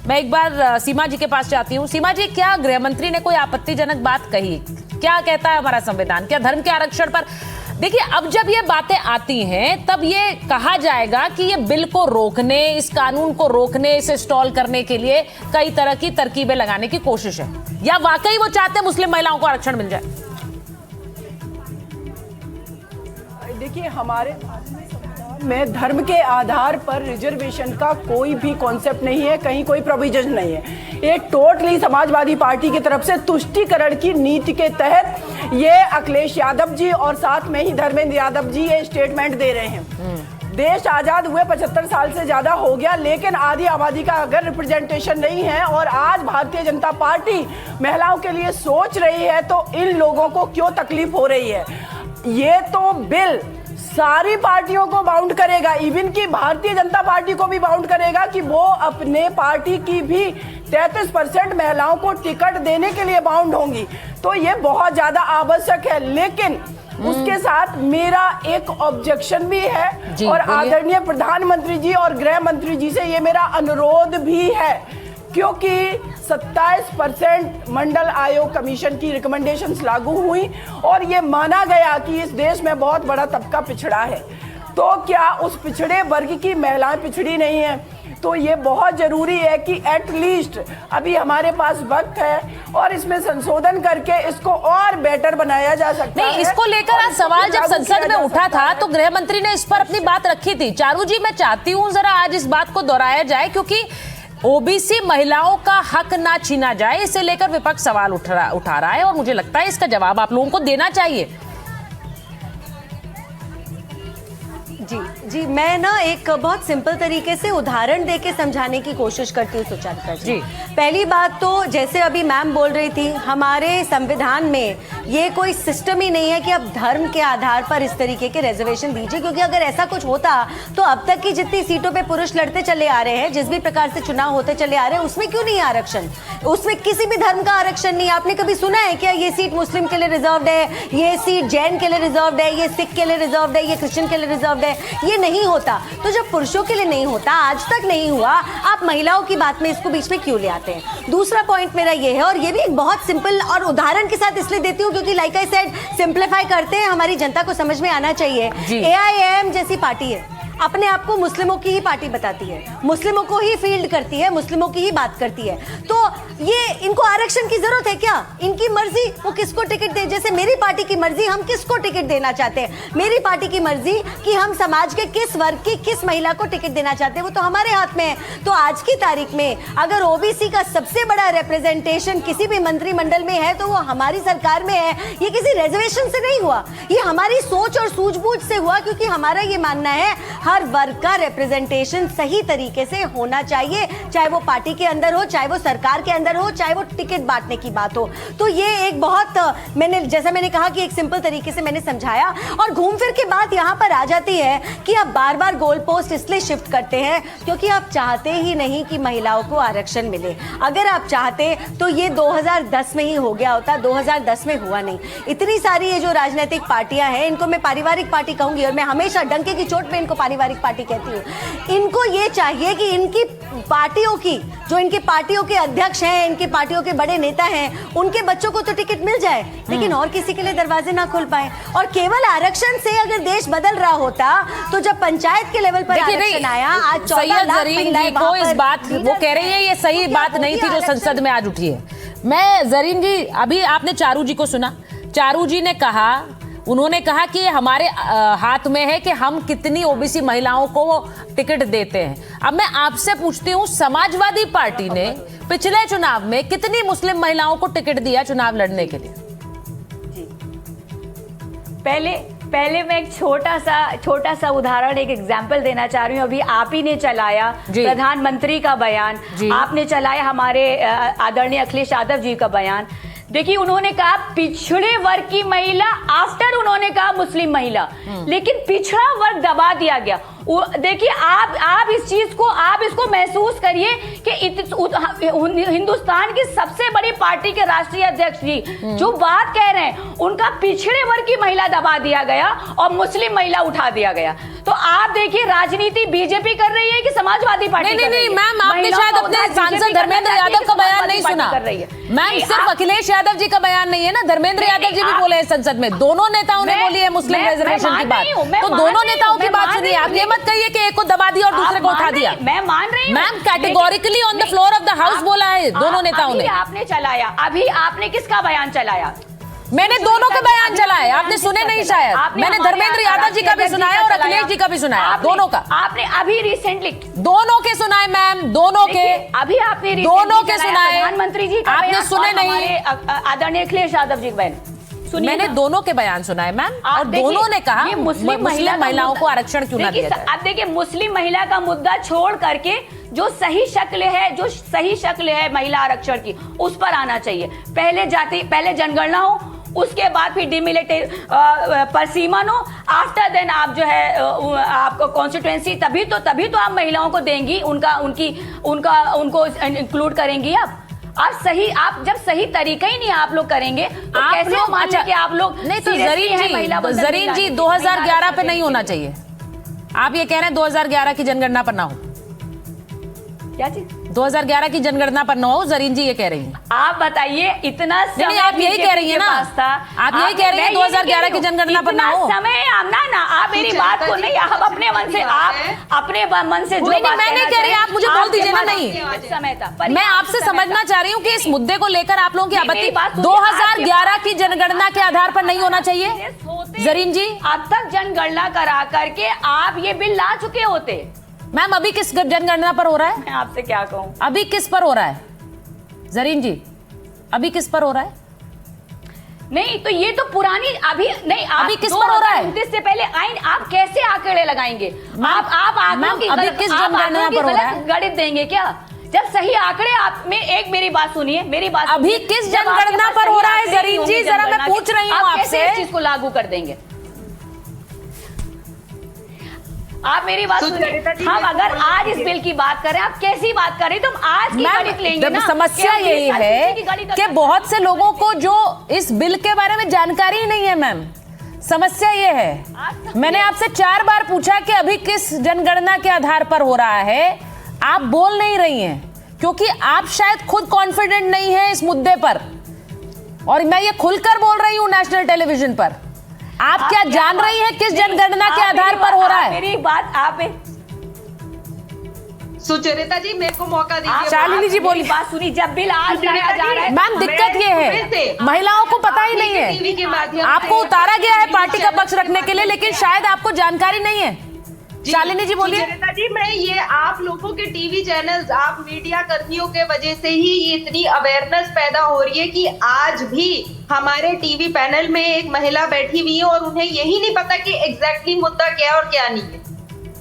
मैं एक बार सीमा जी के पास जाती हूँ। सीमा जी, क्या गृह मंत्री ने कोई आपत्तिजनक बात कही? क्या कहता है हमारा संविधान? क्या धर्म के आरक्षण पर, देखिए अब जब ये बातें आती हैं तब ये कहा जाएगा कि ये बिल को रोकने, इस कानून को रोकने, इसे स्टॉल करने के लिए कई तरह की तरकीबें लगाने की कोशिश है, या वाकई वो चाहते हैं मुस्लिम महिलाओं को आरक्षण मिल जाए? देखिए, हमारे में धर्म के आधार पर रिजर्वेशन का कोई भी कॉन्सेप्ट नहीं है, कहीं कोई प्रोविजन नहीं है। ये टोटली समाजवादी पार्टी की तरफ से तुष्टीकरण की नीति के तहत ये अखिलेश यादव जी और साथ में ही धर्मेंद्र यादव जी ये स्टेटमेंट दे रहे हैं। देश आजाद हुए 75 साल से ज्यादा हो गया, लेकिन आधी आबादी का अगर रिप्रेजेंटेशन नहीं है और आज भारतीय जनता पार्टी महिलाओं के लिए सोच रही है, तो इन लोगों को क्यों तकलीफ हो रही है? ये तो बिल सारी पार्टियों को बाउंड करेगा, इवन की भारतीय जनता पार्टी को भी बाउंड करेगा कि वो अपने पार्टी की भी 33% महिलाओं को टिकट देने के लिए बाउंड होंगी। तो ये बहुत ज्यादा आवश्यक है, लेकिन उसके साथ मेरा एक ऑब्जेक्शन भी है और आदरणीय प्रधानमंत्री जी और गृह मंत्री जी से ये मेरा अनुरोध भी है, क्योंकि 27% मंडल आयोग कमीशन की रिकमेंडेशंस लागू हुई और ये माना गया कि इस देश में बहुत बड़ा तबका पिछड़ा है। तो क्या उस पिछड़े वर्ग की महिलाएं पिछड़ी नहीं है? तो ये बहुत जरूरी है कि एटलीस्ट अभी हमारे पास वक्त है और इसमें संशोधन करके इसको और बेटर बनाया जा सकता है। इसको लेकर आज सवाल जब संसद में उठा था तो गृह मंत्री ने इस पर अपनी बात रखी थी। चारू जी, मैं चाहती हूँ जरा आज इस बात को दोहराया जाए, क्योंकि ओबीसी महिलाओं का हक ना छीना जाए, इसे लेकर विपक्ष सवाल उठा रहा है और मुझे लगता है इसका जवाब आप लोगों को देना चाहिए। जी, मैं ना एक बहुत सिंपल तरीके से उदाहरण देके समझाने की कोशिश करती हूँ सुचारिता जी। पहली बात तो जैसे अभी मैम बोल रही थी, हमारे संविधान में ये कोई सिस्टम ही नहीं है कि अब धर्म के आधार पर इस तरीके के रिजर्वेशन दीजिए, क्योंकि अगर ऐसा कुछ होता तो अब तक की जितनी सीटों पे पुरुष लड़ते चले आ रहे हैं, जिस भी प्रकार से चुनाव होते चले आ रहे हैं, उसमें क्यों नहीं आरक्षण? उसमें किसी भी धर्म का आरक्षण नहीं। आपने कभी सुना है क्या ये सीट मुस्लिम के लिए रिजर्व्ड है, ये सीट जैन के लिए रिजर्व्ड है, ये सिख के लिए रिजर्व्ड है, ये क्रिश्चियन के लिए रिजर्व्ड है? ये नहीं होता। तो जब पुरुषों के लिए नहीं होता, आज तक नहीं हुआ, आप महिलाओं की बात में इसको बीच में क्यों ले आते हैं? दूसरा पॉइंट मेरा ये है, और ये भी एक बहुत सिंपल और उदाहरण के साथ इसलिए देती हूँ क्योंकि लाइक आई सेड, सिंप्लीफाई करते हैं, हमारी जनता को समझ में आना चाहिए। AIAM जैसी पार्टी है, अपने आप को मुस्लिमों की ही पार्टी बताती है, मुस्लिमों को ही फील्ड करती है, मुस्लिमों की ही बात करती है। तो ये इनको आरक्षण की जरूरत है क्या? इनकी मर्जी वो किसको टिकट दे। जैसे मेरी पार्टी की मर्जी हम किसको टिकट देना चाहते हैं, मेरी पार्टी की मर्जी कि हम समाज के किस वर्ग की किस महिला को टिकट देना चाहते हैं, वो तो हमारे हाथ में है। तो आज की तारीख में अगर ओबीसी का सबसे बड़ा रिप्रेजेंटेशन किसी भी मंत्रिमंडल में है तो वो हमारी सरकार में है। ये किसी रिजर्वेशन से नहीं हुआ, ये हमारी सोच और सूझबूझ से हुआ, क्योंकि हमारा ये मानना है हर वर्ग का रिप्रेजेंटेशन सही तरीके से होना चाहिए, चाहे वो पार्टी के अंदर हो, चाहे वो सरकार के अंदर हो, चाहे वो टिकट बांटने की बात हो। तो ये एक बहुत जैसा मैंने कहा कि एक सिंपल तरीके से मैंने समझाया, और घूम फिर के बात यहां पर आ जाती है कि आप बार बार गोल पोस्ट इसलिए शिफ्ट करते हैं क्योंकि आप चाहते ही नहीं कि महिलाओं को आरक्षण मिले। अगर आप चाहते तो ये 2010 में ही हो गया होता, 2010 में हुआ नहीं। इतनी सारी ये जो राजनीतिक पार्टियां हैं, इनको मैं पारिवारिक पार्टी कहूंगी, और मैं हमेशा डंके की चोट पे इनको पारिवारिक पार्टी कहती हूँ। इनको ये चाहिए कि इनकी पार्टियों की, जो इनकी पार्टियों के अध्यक्ष हैं, इनकी पार्टियों के बड़े नेता हैं, उनके बच्चों को तो टिकट मिल जाए, लेकिन और किसी के लिए दरवाजे ना खोल पाए। और केवल आरक्षण से अगर देश बदल रहा होता तो जब पंचायत के लेवल पर आरक्षण आया, आज 14 लाख महिलाएं को इस बात वो कह रही है, ये सही बात नहीं थी जो संसद में आज उठी है। मैं जरीन जी, अभी आपने चारू जी को सुना, चारू जी ने कहा, उन्होंने कहा कि हमारे हाथ में है कि हम कितनी ओबीसी महिलाओं को टिकट देते हैं। अब मैं आपसे पूछती हूँ, समाजवादी पार्टी ने पिछले चुनाव में कितनी मुस्लिम महिलाओं को टिकट दिया चुनाव लड़ने के लिए? पहले मैं एक छोटा सा उदाहरण, एक एग्जाम्पल देना चाह रही हूँ। अभी आप ही ने चलाया प्रधानमंत्री का बयान, आपने चलाया हमारे आदरणीय अखिलेश यादव जी का बयान। देखिए, उन्होंने कहा पिछड़े वर्ग की महिला, आफ्टर उन्होंने कहा मुस्लिम महिला, लेकिन पिछड़ा वर्ग दबा दिया गया। देखिए, आप इस चीज को, आप इसको महसूस करिए कि हिंदुस्तान की सबसे बड़ी पार्टी के राष्ट्रीय अध्यक्ष जी जो बात कह रहे हैं, उनका पिछड़े वर्ग की महिला दबा दिया गया और मुस्लिम महिला उठा दिया गया। तो आप देखिए, राजनीति बीजेपी कर रही है कि समाजवादी पार्टी? नहीं मैम, आपने शायद अपने सांसद धर्मेंद्र यादव का बयान नहीं सुना मैम, सिर्फ अखिलेश यादव जी का बयान नहीं है ना, धर्मेंद्र यादव जी भी बोले हैं संसद में, दोनों नेताओं ने बोली है मुस्लिम रिजर्वेशन की बात, तो दोनों नेताओं की बात सुनिए। आप ये मत कहिए कि एक को दबा दिया और दूसरे को उठा दिया। मैं मान रही हूँ ma'am, categorically on the floor of the house बोला है दोनों नेताओं ने। आपने चलाया, अभी आपने किसका बयान चलाया? मैंने दोनों के बयान चलाए, आपने सुने नहीं शायद। मैंने धर्मेंद्र यादव जी का भी सुनाया और अखिलेश जी का भी सुनाया, दोनों का। आपने अभी रिसेंटली दोनों के सुनाए मैम, दोनों के, अभी आपने दोनों के सुनाए। प्रधानमंत्री जी का आपने सुने नहीं? आदरणीय अखिलेश यादव जी का बयान सुनिए। मैंने दोनों के बयान सुनाए मैम, और दोनों ने कहा मुस्लिम महिलाओं को आरक्षण क्यों ना दिया जाए। अब देखिए, मुस्लिम महिला का मुद्दा छोड़ करके जो सही शक्ल है महिला आरक्षण की, उस पर आना चाहिए। पहले जनगणना हो, उसके बाद फिर डिमिलिटेड परसीमन हो, आफ्टर देन आप जो है आपको कॉन्स्टिट्यूएंसी, तभी तो आप महिलाओं को देंगी, उनको इंक्लूड करेंगी। आप जब सही तरीका ही नहीं आप लोग करेंगे तो कैसे लोग मान लें कि आप लोग नहीं। तो जरीन जी 2011 पे नहीं होना चाहिए। आप ये कह रहे हैं 2011 की जनगणना पर ना हो? क्या चीज? 2011 की जनगणना पर ना हो, जरीन जी ये कह रही हैं। आप बताइए, इतना समय नहीं, आप यही कह रही हैं ना, आप यही कह रही हैं 2011 की जनगणना पर ना हो। समय ना आप मेरी बात को नहीं, आप अपने मन से, आप अपने मन से जो नहीं, मैं नहीं कह रही, आप मुझे बोल दीजिए ना। नहीं, समय था, मैं आपसे समझना चाह रही हूँ कि इस मुद्दे को लेकर आप लोगों की आपत्ति 2011 की जनगणना के आधार पर नहीं होना चाहिए। जरीन जी, अब तक जनगणना करा करके आप ये बिल ला चुके होते। मैम, अभी किस जनगणना पर हो रहा है? मैं आपसे क्या कहूँ, अभी किस पर हो रहा है जरीन जी? अभी किस पर हो रहा है? नहीं तो ये तो पुरानी, अभी नहीं, अभी किस पर हो रहा है? 2029 से पहले आइन आप कैसे आंकड़े लगाएंगे? आप अभी किस जनगणना पर हो रहा है? गणित देंगे क्या? जब सही आंकड़े आप में, एक मेरी बात सुनिए, अभी किस जनगणना पर हो रहा है जरीन जी? जरा मैं पूछ रही हूँ आपसे, इस चीज को लागू कर देंगे? आप मेरी बात सुनिए, हम अगर आज इस बिल की बात करें, आप कैसी बात करें, तो हम आज की गणित लेंगे ना। समस्या यही है कि बहुत से लोगों को जो इस बिल के बारे में जानकारी ही नहीं है मैम, समस्या ये है। मैंने आपसे 4 बार पूछा कि अभी किस जनगणना के आधार पर हो रहा है, आप बोल नहीं रही हैं क्योंकि आप शायद खुद कॉन्फिडेंट नहीं है इस मुद्दे पर, और मैं ये खुलकर बोल रही हूं नेशनल टेलीविजन पर। आप क्या जान रही हैं किस जनगणना के आधार पर हो रहा है? मेरी बात आप सुचरिता जी, मेरे को मौका दीजिए। शालिनी जी बोली, बात सुनी। जब बिल आज लाया जा रहा है, मैम दिक्कत ये है महिलाओं को पता ही नहीं है, आपको उतारा गया है पार्टी का पक्ष रखने के लिए, लेकिन शायद आपको जानकारी नहीं है। शालिनी जी बोलिए। सुचरिता जी, मैं ये आप लोगों के टीवी चैनल्स, आप मीडिया कर्मियों के वजह से ही ये इतनी अवेयरनेस पैदा हो रही है कि आज भी हमारे टीवी पैनल में एक महिला बैठी हुई है और उन्हें यही नहीं पता कि एग्जैक्टली मुद्दा क्या और क्या नहीं है।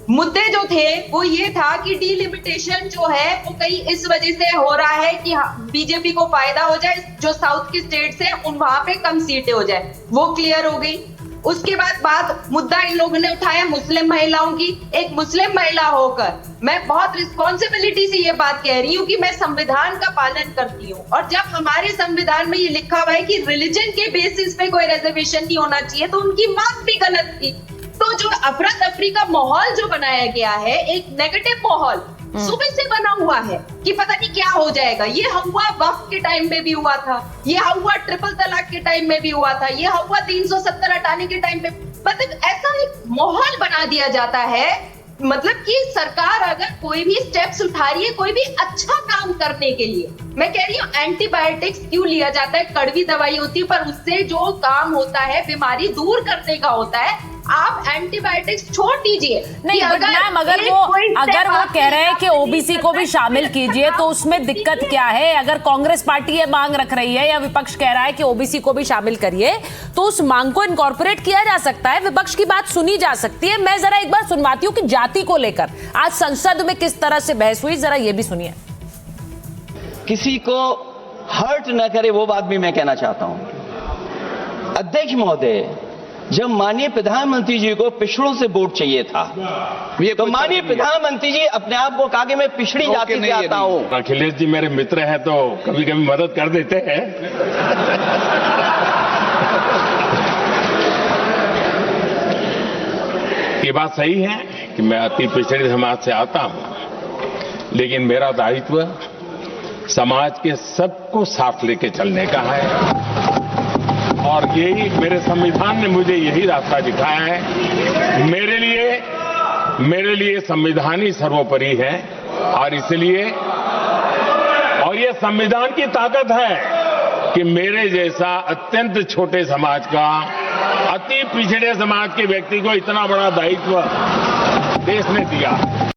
मुद्दे जो थे वो ये था कि डिलिमिटेशन जो है वो कहीं इस वजह से हो रहा है कि बीजेपी को फायदा हो जाए, जो साउथ की स्टेट्स है उन वहां पे कम सीटें हो जाए, वो क्लियर हो गई। उसके बाद मुद्दा इन लोगों ने उठाया मुस्लिम महिलाओं की। एक मुस्लिम महिला होकर मैं बहुत रिस्पॉन्सिबिलिटी से ये बात कह रही हूँ कि मैं संविधान का पालन करती हूँ, और जब हमारे संविधान में ये लिखा हुआ है कि रिलीजन के बेसिस पे कोई रिजर्वेशन नहीं होना चाहिए, तो उनकी बात भी गलत थी। तो जो अफरा तफरी का माहौल जो बनाया गया है, एक नेगेटिव माहौल सुबह से बना हुआ है कि पता नहीं क्या हो जाएगा। ये हुआ वक्फ के टाइम में भी हुआ था, ये हुआ ट्रिपल तलाक के टाइम में भी हुआ था, ये हुआ 370 हटाने के टाइम पे। मतलब ऐसा एक माहौल बना दिया जाता है, मतलब कि सरकार अगर कोई भी स्टेप्स उठा रही है कोई भी अच्छा काम करने के लिए, मैं कह रही हूँ एंटीबायोटिक्स क्यों लिया जाता है, कड़वी दवाई होती है पर उससे जो काम होता है बीमारी दूर करने का होता है। आप एंटीबायोटिक्स छोड़ दीजिए। नहीं, मैम अगर वो कह रहे हैं कि ओबीसी को भी शामिल कीजिए, तो उसमें दिक्कत क्या है? अगर कांग्रेस पार्टी ये मांग रख रही है या विपक्ष कह रहा है कि ओबीसी को भी शामिल करिए, तो उस मांग को इनकॉर्पोरेट किया जा सकता है, विपक्ष की बात सुनी जा सकती है। मैं जरा एक बार सुनवाती हूँ कि जाति को लेकर आज संसद में किस तरह से बहस हुई, जरा ये भी सुनिए। किसी को हर्ट न करे वो बात भी मैं कहना चाहता हूं। अध्यक्ष महोदय, जब माननीय प्रधानमंत्री जी को पिछड़ों से वोट चाहिए था, तो माननीय प्रधानमंत्री जी अपने आप को कहा कि मैं पिछड़ी जाति से आता हूं। अखिलेश जी मेरे मित्र हैं तो कभी कभी मदद कर देते हैं। ये बात सही है कि मैं अति पिछड़े समाज से आता हूं, लेकिन मेरा दायित्व समाज के सबको साथ लेके चलने का है। और यही मेरे संविधान ने मुझे यही रास्ता दिखाया है। मेरे लिए संविधान ही सर्वोपरि है और इसलिए और ये संविधान की ताकत है कि मेरे जैसा अत्यंत छोटे समाज का, अति पिछड़े समाज के व्यक्ति को इतना बड़ा दायित्व देश ने दिया।